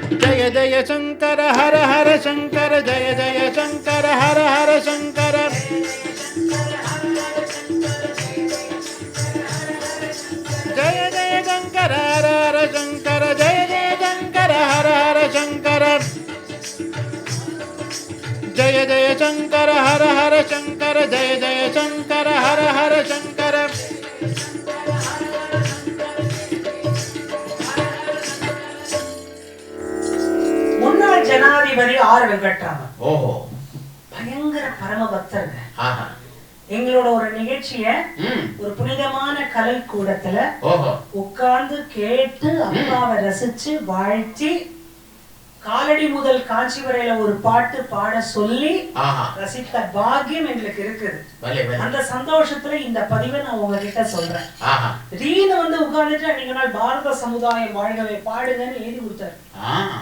जय जय शंकर हर हर शंकर जय जय शंकर हर हर शंकर जय जय शंकर हर हर शंकर जय जय शंकर हर हर शंकर जय जय शंकर हर हर शंकर जय जय शंकर हर हर शंकर முன்னாள் ஜனாதிபதி ஆர் வெங்கட்ராமன் ஓஹோ பயங்கர பரம பக்தருங்க. ஆஹா எங்களோட ஒரு நிகழ்ச்சிய ஒரு புனிதமான கலை கூடத்துல உட்கார்ந்து கேட்டு அப்பாவை ரசிச்சு வாழ்த்தி காலடி முதல் காட்சி வரையில ஒரு பாட்டு பாட சொல்லி ரசித்த பாக்கியம் எங்களுக்கு இருக்குது. அந்த சந்தோஷத்துல இந்த பதிவை நான் உங்ககிட்ட சொல்றேன். ரீனு வந்து உட்கார்ந்துட்டு அன்னைக்கு நாள் பாரத சமுதாயம் வாழ்கவே பாடுங்கன்னு எழுதி கொடுத்தாரு.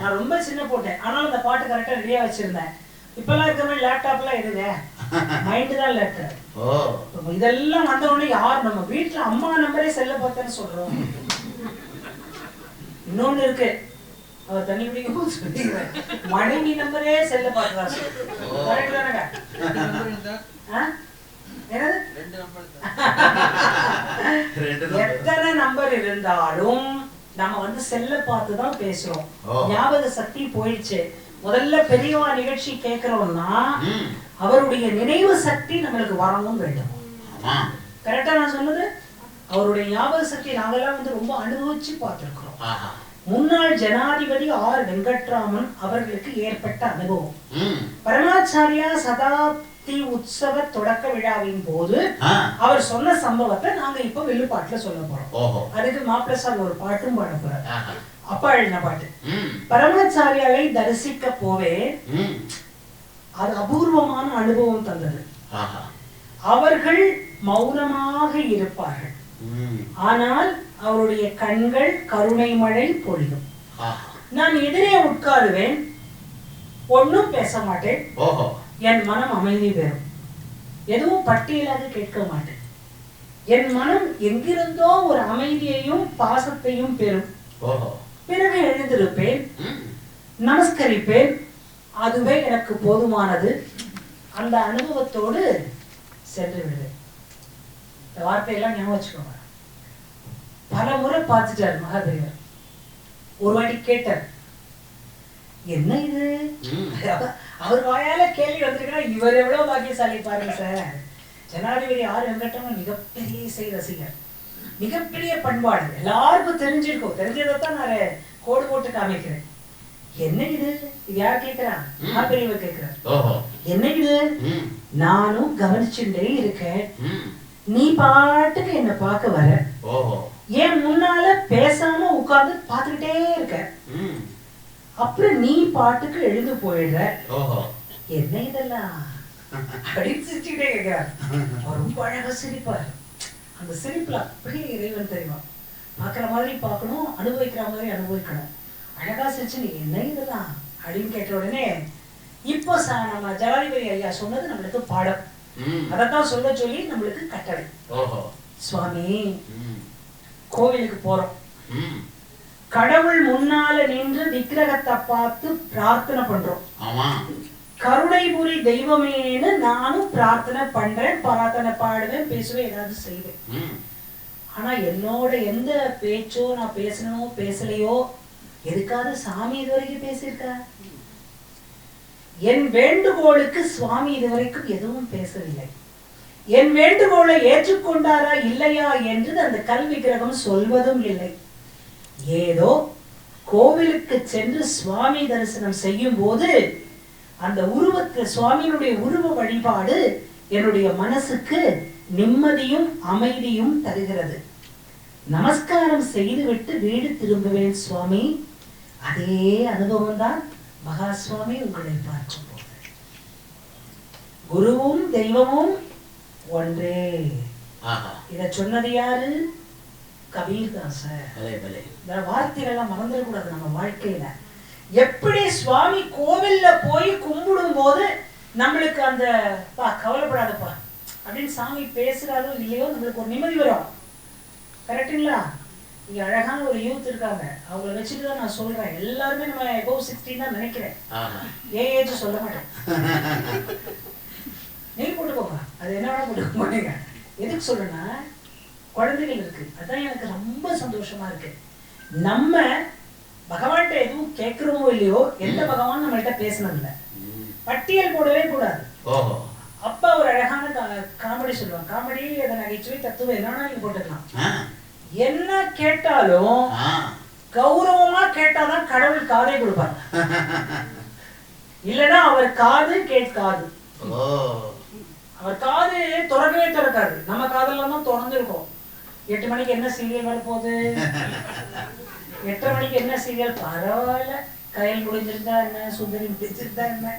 நான் ரொம்ப சின்ன போட்டேன், ஆனாலும் அந்த பாட்டு கரெக்டா ரெடியா வச்சிருந்தேன். இப்பெல்லாம் இருக்கிற மாதிரி லேப்டாப்லாம் எதுங்க, மைண்டு தான் லேப்டாப். இதெல்லாம் வந்த உடனே யார் நம்ம வீட்டுல அம்மா நம்பரே செல்ல பார்த்தேன்னு சொல்றோம். இன்னொன்னு இருக்கு, அவர் தண்ணி குடிக்கும் சொல்லிடுறேன், மனைவி நம்பரே செல்ல பார்த்ததா சொல்லுங்க. எத்தனை நம்பர் இருந்தாலும் நம்ம வந்து செல்ல பார்த்துதான் பேசுறோம். ஞாபக சக்தி போயிடுச்சு. முதல்ல பெரியவா நிகழ்ச்சி கேட்கிறோம்னா அவருடைய நினைவு சக்தி நம்மளுக்கு வரணும் வேண்டும். கரெக்டா நான் சொன்னது? அவருடைய ஞாபக சக்தி நாங்கெல்லாம் வந்து ரொம்ப அனுபவிச்சு பார்த்திருக்கிறோம். முன்னாள் ஜனாதிபதி ஆர் வெங்கட்ராமன் அவர்களுக்கு ஏற்பட்ட அனுபவம். பரமாச்சாரியா சதாப்தி உற்சவ தொடக்க விழாவின் போது அவர் சொன்ன சம்பவத்தை நாங்க இப்ப வெள்ளுப்பாட்டுல சொல்ல போறோம். அதுக்கு மாப்பிளசாமி ஒரு பாட்டும் பாட போறாரு. அப்பா எழுதின பாட்டு. பரமாச்சாரியாவை தரிசிக்க போவே அது அபூர்வமான அனுபவம் தந்தது. அவர்கள் மௌனமாக இருப்பார்கள், ஆனால் அவருடைய கண்கள் கருணை மழை பொழியும். நான் எதிரே உட்காருவேன், ஒன்னும் பேச மாட்டேன், என் மனம் அமைதி பெறும். எதுவும் பட்டியலாக கேட்க மாட்டேன். என் மனம் எங்கிருந்தோ ஒரு அமைதியையும் பாசத்தையும் பெறும். பிறகு எழுந்திருப்பேன், நமஸ்கரிப்பேன், அதுவே எனக்கு போதுமானது. அந்த அனுபவத்தோடு சென்று விடுவேன். இந்த வார்த்தையெல்லாம் ஞாபகம் வச்சுக்கோங்க. பல முறை பார்த்துட்டார் மகாதேவர். ஒரு வாட்டி கேட்டார், என்ன இது? அவர் வாயால கேள்வி வந்திருக்கா, இவர் எவ்வளவு பாக்கியசாலி பாருங்க சார். ஜனாதிபதி ஆர் வெங்கட்ராமன் மிகப்பெரிய இசை ரசிகர், மிகப்பெரிய பண்பாடு, எல்லாருக்கும் தெரிஞ்சிருக்கும். தெரிஞ்சதைத்தான் நான் கோடு போட்டு காமிக்கிறேன். என்ன இது? யார் கேட்கிறான்? பெரியவர் கேட்கிறார். என்ன இது? நானும் கவனிச்சுட்டே இருக்கேன், நீ பாட்டுக்கு என்ன பார்க்க வர, ஏன் முன்னால பேசாம உட்கார்ந்து பார்த்துக்கிட்டே இருக்க, அப்புறம் நீ பாட்டுக்கு எழுந்து போயிடுற, என்ன இதெல்லாம் அப்படின்னு சிரிச்சுக்கிட்டே கேட்கிறார். ரொம்ப அழகா சிரிப்பார். அந்த சிரிப்புல அப்படியே இறைவன் தெரியுமா, பாக்குற மாதிரி பார்க்கணும், அனுபவிக்கிற மாதிரி அனுபவிக்கணும். அழகா சிரிச்சு நீ என்ன இதெல்லாம் அப்படின்னு கேட்ட உடனே இப்போ நம்ம ஜனாதிபதி ஐயா சொன்னது நம்மளுக்கு பாடம். அதத்தான் சொல்ல சொல்லி நம்மளுக்கு கட்டளை. சுவாமி, கோவிலுக்கு போறோம், கடவுள் முன்னால நின்று விக்கிரகத்தை பார்த்து பிரார்த்தனை பண்றோம். கருணைபுரி தெய்வமேன்னு நானும் பிரார்த்தனை பண்றேன், பிரார்த்தனை பாடுவேன், பேசுவேன், ஏதாவது செய்வேன். ஆனா என்னோட எந்த பேச்சோ நான் பேசணுமோ பேசலையோ, எதுக்காவது சாமி இதுவரைக்கும் பேசியிருக்க? என் வேண்டுகோளுக்கு சுவாமி இதுவரைக்கும் எதுவும் பேசவில்லை. என் வேண்டுகோளை ஏற்றுக்கொண்டாரா இல்லையா என்று அந்த கல் விக்கிரகம் சொல்வதும் இல்லை. ஏதோ கோவிலுக்கு சென்று சுவாமி தரிசனம் செய்யும் போது அந்த உருவத்தை, சுவாமியினுடைய உருவ வழிபாடு என்னுடைய மனசுக்கு நிம்மதியும் அமைதியும் தருகிறது. நமஸ்காரம் செய்துவிட்டு வீடு திரும்புவேன் சுவாமி. அதே அனுபவம் தான் மகா சுவாமி உங்களை பார்க்கும் போது. குருவும் தெய்வமும் ஒன்றே. இத சொன்னது யாரு? கபீர்தாசர். இந்த வார்த்தைகள்லாம் மறந்துடக்கூடாது நம்ம வாழ்க்கையில. எப்படி சுவாமி கோவில்ல போய் கும்பிடும் போது நம்மளுக்கு அந்த கவலைப்படாதப்பா அப்படின்னு சாமி பேசுறாரோ இல்லையோ நம்மளுக்கு ஒரு நிம்மதி வரும். கரெக்டுங்களா? இங்க அழகான ஒரு யூத் இருக்காங்க, அவங்கள வச்சுட்டு தான் நான் சொல்றேன். எல்லாருமே நம்ம எபோவ் 16 தான் நினைக்கிறேன், ஏஜ் சொல்ல மாட்டேன். நீங்க போட்டுக்கோங்க, அது என்ன வேணா போட்டுக்கோங்க. எதுக்கு சொல்றேன்னா குழந்தைகள் இருக்கு, அதான் எனக்கு ரொம்ப சந்தோஷமா இருக்கு. நம்ம பகவான்கிட்ட எதுவும் கேட்கிறோமோ இல்லையோ, எந்த பகவான் நம்மள்கிட்ட பேசணும் இல்லை, பட்டியல் போடவே கூடாது. அப்பா ஒரு அழகான காமெடி சொல்லுவாங்க, காமெடி அதை நகைச்சுவை தத்துவம் என்னன்னா நீங்க போட்டுக்கலாம். என்ன கேட்டாலும் கௌரவமா கேட்டாதான் கடவுள் காதை கொடுப்பார், இல்லைன்னா அவர் காது கேட்காது. அவர் காது திறக்கவே திறக்காது. நம்ம காதெல்லாம் தான் திறந்துருக்கோம். 8 மணிக்கு என்ன சீரியல் வரப்போகுது, 8:30 மணிக்கு என்ன சீரியல், பரவாயில்ல, கயல் முடிஞ்சிருந்தா என்ன, சுந்தரி முடிஞ்சிருந்தா என்ன,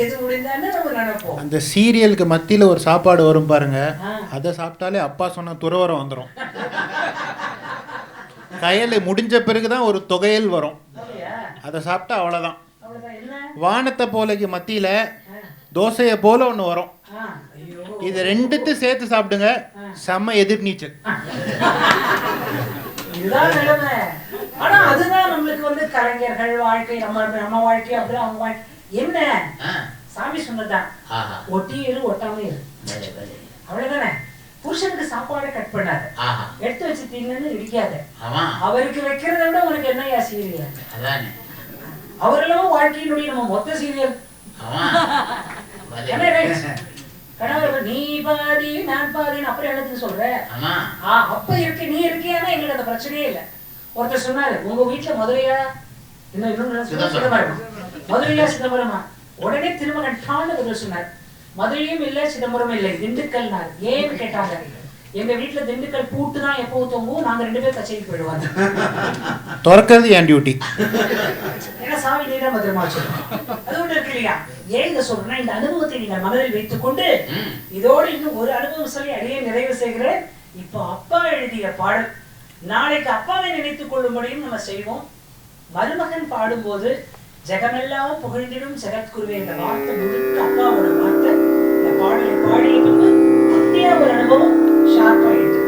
எது முடிஞ்சா என்ன நம்ம நினைப்போம். அந்த சீரியலுக்கு மத்தியில் ஒரு சாப்பாடு வரும் பாருங்க, அதை சாப்பிட்டாலே அப்பா சொன்ன துறவரம் வந்துடும். கயல் முடிஞ்ச பிறகுதான் ஒரு தொகையல் வரும், அதை சாப்பிட்டா அவ்வளோதான். வானத்தை போலைக்கு மத்தியில் தோசையை போல ஒன்று வரும், இது ரெண்டுத்தையும் சேர்த்து சாப்பிடுங்க, செம்ம எதிர் நீச்சல். இதுதான் நிலைமை. ஆனா அதுதான் நம்மளுக்கு வந்து கலைஞர்கள் வாழ்க்கை, நம்ம வாழ்க்கை அப்படி அவங்க வாழ்க்கை. என்ன சாமி சொன்னதான், ஒட்டி இரு ஒட்டாம இரு, அவ்வளவுதானே. புருஷனுக்கு சாப்பாடை கட் பண்ணாத, எடுத்து வச்சு தின்னு இடிக்காத. அவருக்கு வைக்கிறத விட உனக்கு என்னையா சீரியல், அவரெல்லாம் வாழ்க்கையினுடைய நம்ம மொத்த சீரியல். கணவர் நீ பாதி நான் பாதின்னு அப்புறம் என்னதுன்னு சொல்ற, அப்ப இருக்கு நீ இருக்கியானா எங்களுக்கு அந்த பிரச்சனையே இல்லை. ஒருத்தர் சொன்னாரு, உங்க வீட்டுல மதுரையா மதுரையா சிதம்பரமா, உடனே திருமகன் டான்னு பதில் சொன்னார், மதுரையும் இல்லை சிதம்பரம் இல்லை திண்டுக்கல். ஏன்னு கேட்டாங்க, எங்க வீட்டுல திண்டுக்கல் பூட்டு தான் எப்போ தொங்கும், நாங்க 2 பேரும் கச்சேரி போயிடுவாங்க, திறக்கிறது என் டியூட்டி. ஏன்னா சாமி நீதான் பத்திரமா வச்சிருக்கோம். அது ஒண்ணு இருக்கு இல்லையா. ஏன் இதை சொல்றேன்னா, இந்த அனுபவத்தை நீங்கள் மனதில் வைத்துக் கொண்டு, இதோடு இன்னும் ஒரு அனுபவம் சொல்லி அடைய நிறைவு செய்கிறேன். இப்போ அப்பா எழுதிய பாடல், நாளைக்கு அப்பாவை நினைத்துக் கொள்ளும்படியும் நம்ம செய்வோம். மருமகன் பாடும்போது ஜெகமெல்லாம் புகழ்ந்திடும் ஜெகத்குருவே என்ற வார்த்தை முழுக்க அப்பாவோட வார்த்தை. இந்த பாடலை பாடிய பின்பு அப்படியே ஒரு அனுபவம் ஷார்ப்பா எழுது.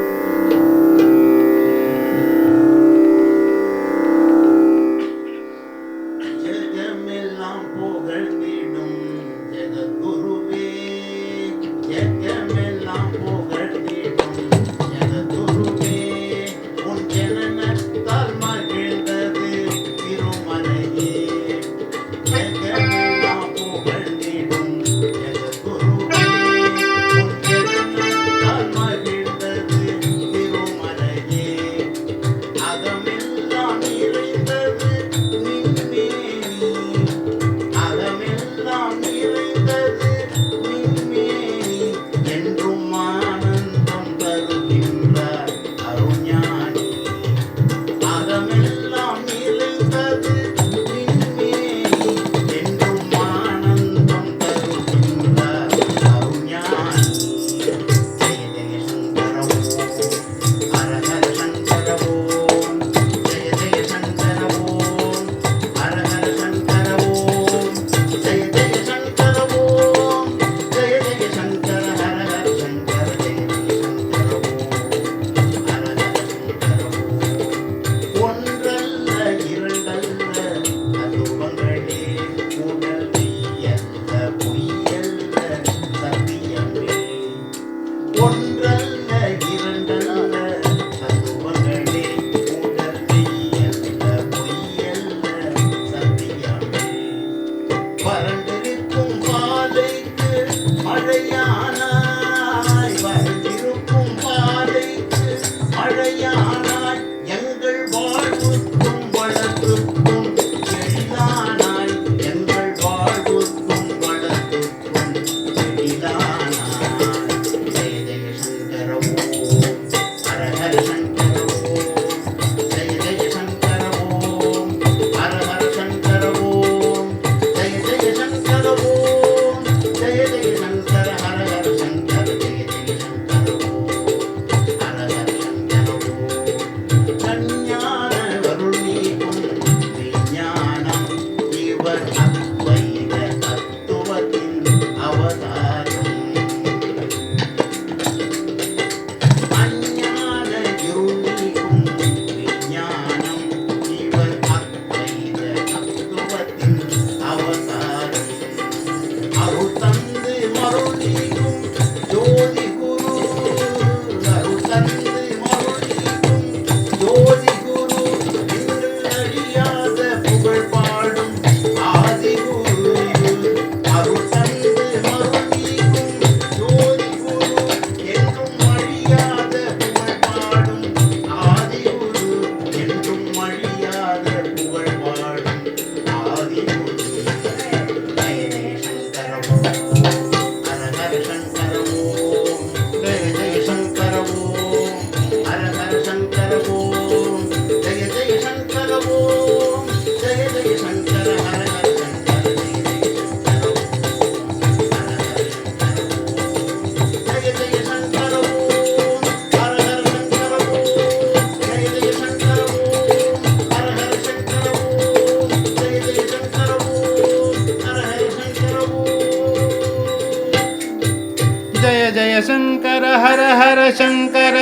ஜய சங்கர ஹர ஹர சங்கர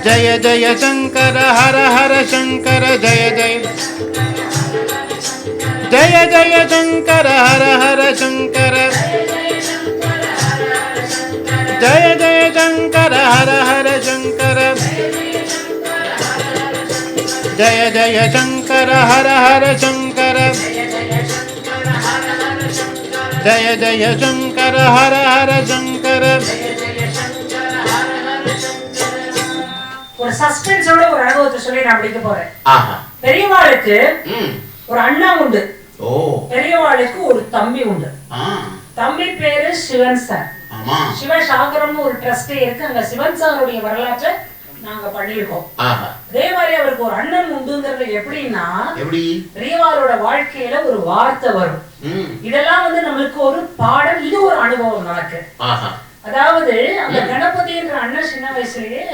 ஜய ஜய சங்கர ஹர ஹர சங்கர ஜய ஜய ஜய ஜய சங்கர ஹர ஹர சங்கர ஜய ஜய சங்கர ஹர ஹர சங்கர ஜய ஜய சங்கர ஹர ஹர சங்கர ஜய ஜய சங்கர ஹர ஹர சங்கர. ஒரு சஸ்பென்ஸோட ஒரு அனுபவத்தை சொல்லி நான் படிக்க போறேன். பெரியவாளுக்கு ஒரு அண்ணா உண்டு, பெரியவாளுக்கு ஒரு தம்பி உண்டு. தம்பி பேரு சிவன் சார். சிவசாகரம்னு ஒரு ட்ரஸ்டே இருக்கு, அங்க சிவன் சாருடைய வரலாற்றை நாங்க பண்ணிருக்கோம். அதே மாதிரி அவருக்கு ஒரு அண்ணன் உண்டுங்கிறது எப்படின்னா, பெரியவாளோட வாழ்க்கையில ஒரு வார்த்தை வரும். இதெல்லாம் வந்து நம்மளுக்கு ஒரு பாடம், இது ஒரு அனுபவம் நமக்கு. அதாவது அந்த கணபதின்ற அண்ணன் சின்ன வயசுலயே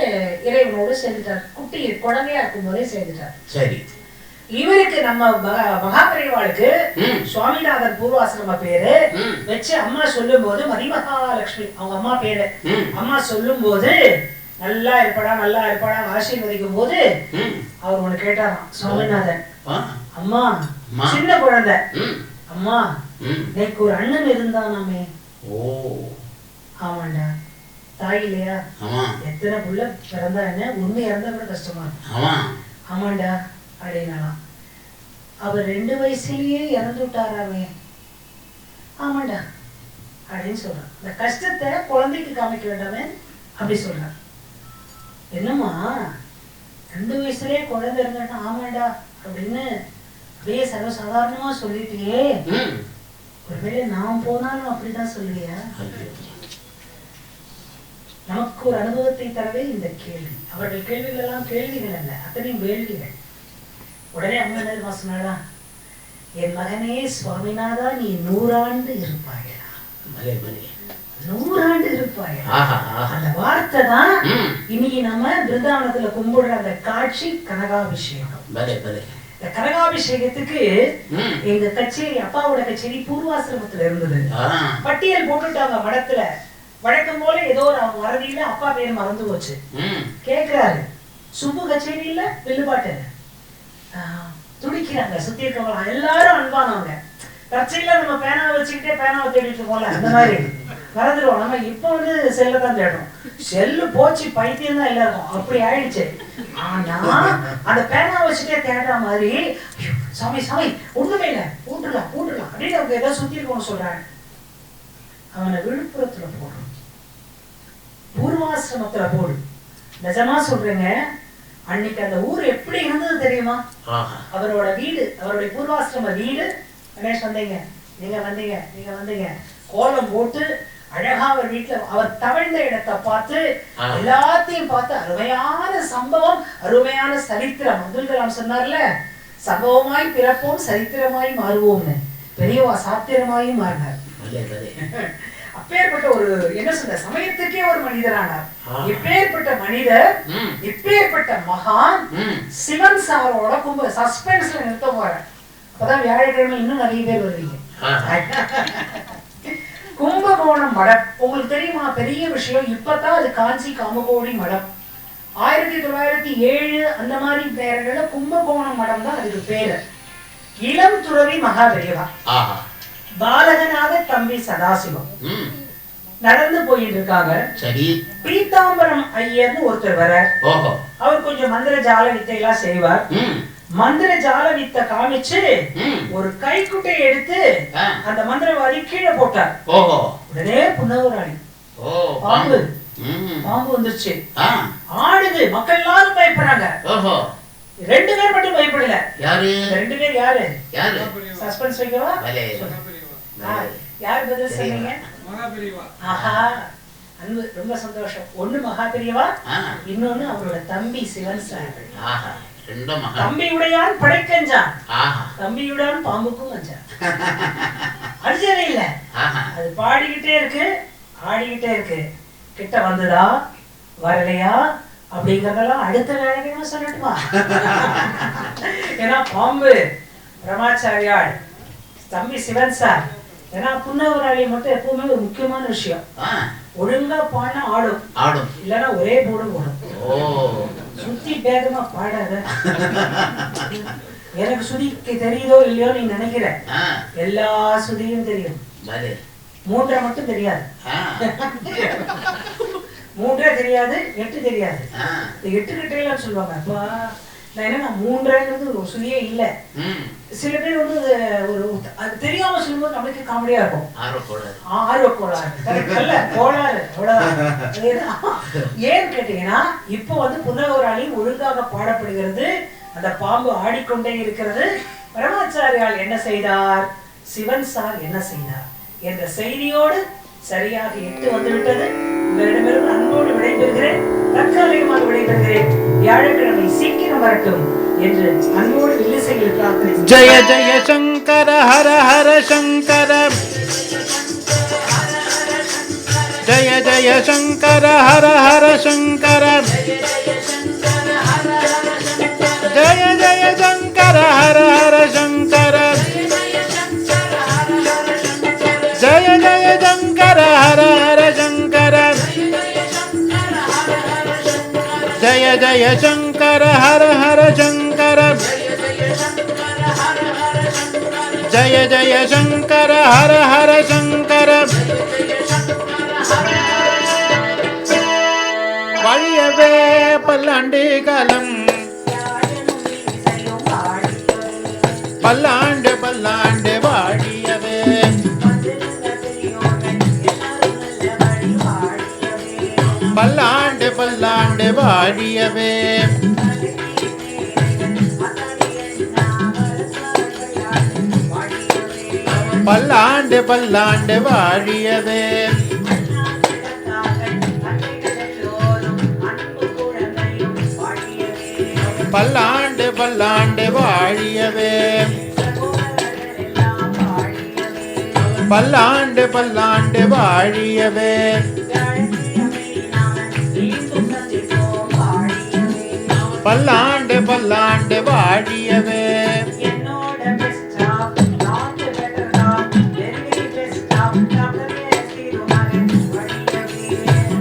இறைவனோடு சேர்ந்துட்டார், குட்டி குழந்தையா இருக்கும் போதே சேர்ந்துட்டார். சரி, இவருக்கு நம்ம மகாபெரிவாளுக்கு சுவாமிநாதன் பூர்வாசிரம பேரு வச்சு அம்மா சொல்லும் போது, மதிமகாலட்சுமி அவங்க அம்மா பேரு, அம்மா சொல்லும் போது நல்லா இருப்படா நல்லா இருப்படா ஆசீர்வதிக்கும் போது அவர் ஒண்ணு கேட்டாராம் சுவாமிநாதன், அம்மா சின்ன குழந்தை, அம்மா எனக்கு ஒரு அண்ணன் இருந்தானாமே. ஆமாண்டா, தாய் இல்லையா, எத்தனை புள்ள பிறந்தா என்ன, உண்மை இறந்தா கூட கஷ்டமா இருக்கும். ஆமாண்டா அப்படின்னாலாம். அவர் 2 வயசுலயே இறந்து விட்டாராமே. ஆமாண்டா அப்படின்னு சொல்றான். இந்த கஷ்டத்தை குழந்தைக்கு காமிக்க வேண்டாமே அப்படி சொல்றான். என்னம்மா 2 வயசுலயே குழந்தை இருந்தா? ஆமாண்டா அப்படின்னு அப்படியே சர்வசாதாரணமா சொல்லிட்டியே, ஒருவேளை நான் போனாலும் அப்படிதான் சொல்லுவியா? நமக்கு ஒரு அனுபவத்தை தரவே இந்த கேள்வி. அவர்கள் கேள்விகள் எல்லாம் கேள்விகள் அல்ல, அத்தனையும் வேள்விகள். உடனே அம்மா என்ன சொன்னாடா, என் மகனே சுவாமிநாதா நீ 100 ஆண்டு இருப்பாயா, 100 ஆண்டு இருப்பாயா. அந்த வார்த்தை தான் இன்னைக்கு நம்ம பிருந்தாவனத்துல கும்பிடுற அந்த காட்சி கனகாபிஷேகம். இந்த கனகாபிஷேகத்துக்கு எங்க கச்சேரி, அப்பாவோட கச்சேரி பூர்வாசிரமத்துல இருந்தது. பட்டியல் போட்டுட்டாங்க மடத்துல. வழக்கம் போல ஏதோ ஒரு மறதியில அப்பா பேர் மறந்து போச்சு. கேக்குறாரு, சுப்பு கச்சேரி இல்ல வில்லுபாட்டு துடிக்கிறாங்க. சுத்தி இருக்கவங்க எல்லாரும் அன்பானவங்க. கச்சேரியில நம்ம பேனாவை வச்சுக்கிட்டே பேனாவை தேடிட்டு இருக்கோம்ல, அந்த மாதிரி மறந்துடுவோம். நம்ம இப்ப வந்து செல்ல தான் தேடுறோம். செல்லு போச்சு பைத்தியம் தான் எல்லாருக்கும், அப்படி ஆயிடுச்சு. ஆனா அந்த பேனாவை வச்சுட்டே தேடுற மாதிரி, சாமி சாமி ஒண்ணுமே இல்ல, பூட்டுலாம் பூட்டுலாம் அப்படின்னு அவங்க ஏதோ சுத்தி இருக்கோம்னு சொல்றாங்க. அவனை விழுப்புரத்துல போடுறோம், பூர்வாசிரமத்துல போடு. நிஜமா சொல்றேங்க, அன்னைக்கு அந்த ஊர் எப்படி இருந்தது தெரியுமா? அவரோட வீடு, அவருடைய பூர்வாசிரம வீடு. கணேஷ் வந்தீங்க, நீங்க வந்தீங்க, நீங்க வந்தீங்க. கோலம் போட்டு அழகா அவர் வீட்டுல அவர் தவழ்ந்த இடத்தை பார்த்து எல்லாத்தையும் பார்த்து அருமையான சம்பவம், அருமையான சரித்திரம். அப்துல் கலாம் சொன்னார்ல, சம்பவமாய் பிறப்போம் சரித்திரமாய் மாறுவோம்னு. பெரியவா சாத்திரமாயும் மாறினார். அப்பேற்பட்ட ஒரு என்ன சொல்ற சமயத்துக்கே ஒரு மனிதரானார். இப்பேற்பட்ட மனிதர், இப்பேற்பட்ட மகான் சிவன் சாரோட கும்ப சஸ்பென்ஸ்ல நிறுத்த போறேன். அப்பதான் வியாழக்கிழமை இன்னும் நிறைய பேர் வருவீங்க. கும்பகோணம் மடம் உங்களுக்கு தெரியுமா? பெரிய விஷயம். இப்பதான் அது காஞ்சி காமகோடி மடம். 1907 அந்த மாதிரி பேர்கள கும்பகோணம் மடம் தான் அதுக்கு பேரு. இளம் துறவி மகாபெரிவா, பாலகனாக தம்பி சதாசிவம் நடந்து போயிட்டு இருக்காங்க. பீதாம்பரம் ஐயர்னு ஒருத்தர் வர, அவர் கொஞ்சம் மந்திர ஜால வித்தை எல்லாம் செய்வார். மந்திர ஜால வித்தை காமிச்சு ஒரு கைக்குட்டையை எடுத்து அந்த மந்திரவாதி கீழே போட்டார். உடனே புனவராணி பாம்பு, பாம்பு வந்துருச்சு, ஆடுது. மக்கள் எல்லாரும் பயப்படுறாங்க. 2 பேர் மட்டும் பயப்படல. யாரு 2 பேர்? யாரு? சஸ்பென்ஸ் வைக்கவா? யார் பதில் சொன்னீங்க? மகாபெரிவா. ஆஹா, அன்பு, ரொம்ப சந்தோஷம். ஒண்ணு மகாபெரிவா, இன்னொன்னு அவரோட தம்பி சிவன் சார். தம்பியுடையான் படைக்கஞ்சான், தம்பியுடன் பாம்புக்கும் அஞ்சான். அஞ்சவே இல்ல, அது பாடிக்கிட்டே இருக்கு, ஆடிக்கிட்டே இருக்கு. கிட்ட வந்துதா வரலையா அப்படிங்கறதெல்லாம் அடுத்த வேலைக்கு சொல்லட்டுமா? ஏன்னா பாம்பு பிரமாச்சாரியாள், தம்பி சிவன் சார் ஏன்னா புன்னவராளி மட்டும் எப்பவுமே ஒரு முக்கியமான விஷயம். ஒழுங்கா பாடினா ஆடும் ஆடும், இல்லைன்னா ஒரே போடும் போடும். சுத்தி வேகமா பாடாத. எனக்கு சுதிக்கு தெரியுதோ இல்லையோ நீ நினைக்கிற, எல்லா சுதியும் தெரியும், 3 மட்டும் தெரியாது. 3 தெரியாது, 8 தெரியாது. 8 கிட்டையெல்லாம் சொல்லுவாங்க. அப்பா நான் என்ன 3ங்கிறது ஒரு சுதியே இல்லை. சில பேர் வந்து ஒரு அது தெரியாம சொல்லும்போது நம்மளுக்கு காமெடியா இருக்கும். ஆர்வக்கோளாறு கோளாறு ஏன்னு கேட்டீங்கன்னா, இப்போ வந்து புன்னகவராளி ஒழுங்காக பாடப்படுகிறது. அந்த பாம்பு ஆடிக்கொண்டே இருக்கிறது. பரமாச்சாரியால் என்ன செய்தார், சிவன் சார் என்ன செய்தார் என்ற செய்தியோடு சரியாக 8 வந்துவிட்டது. உங்களிடமிருந்து அன்போடு விடைபெறுகிறேன், தற்காலிகமாக விடைபெறுகிறேன். வியாழக்கிழமை சீக்கிரம் வரட்டும் என்று அன்போடு வில்லிசையில் பிரார்த்தனை. ஜெய ஜெய சங்கர ஹர ஹர சங்கர, ஜெய ஜெய சங்கர ஹர ஹர சங்கர, ஜெய ஜெய சங்கர ஹர ஹர சங்கர, ஜெய ஜெய சங்கர ஹர ஹர சங்கர, ஜெய ஜெய சங்கர ஹர ஹர சங்கர, ஜெய ஜெய சங்கர ஹர ஹர சங்கர. வாழியவே பல்லாண்டு காலம், பல்லாண்டு பல்லாண்டு வாழியவே, பல்லாண்டு பல்லாண்டு வாழியவே, பல்லாண்டு பல்லாண்டு வாழியவே, பல்லாண்டு பல்லாண்டு வாழியவே, பல்லாண்டு பல்லாண்டு வாழியவே, பல்லாண்டு பல்லாண்டு வாழியவே.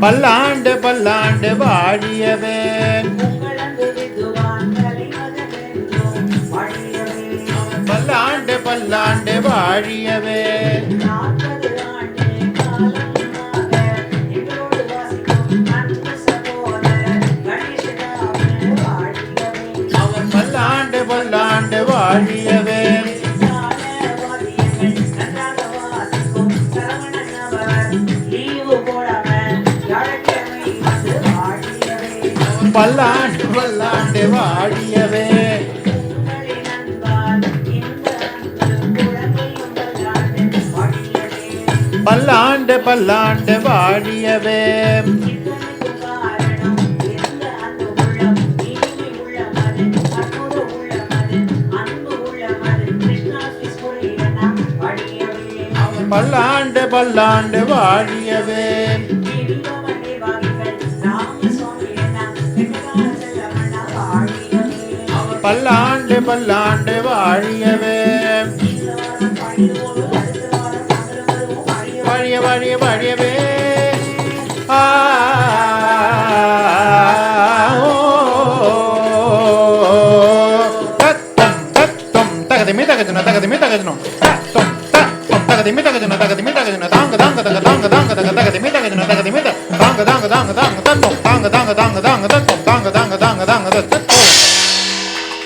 பல்லாண்டு பல்லாண்டு வாழியவே, பல்லாண்டு பல்லாண்டு வாழியவே, பல்லாண்டு பல்லாண்டு வாழியவே, பல்லாண்டு பல்லாண்டு வாழியவே, பல்லாண்டு பல்லாண்டு வாழியவே, பல்லாண்டு பல்லாண்டு வாழியவே, பல்லாண்டு பல்லாண்டு வாழியவே, வாழிய வாழிய வாழியவே. தகதிமி தகஜன தகதிமி தகஜனம் தகதிமி தகஜன தகதிமி தகஜன தாங்க தாங்க தக தாங்க தாங்க தக தகதிமி தகஜன தகதிமி தாங்க தாங்க தாங்க தாங்க தந்தம் தாங்க தாங்க தாங்க தாங்க தந்தம் தாங்க தாங்க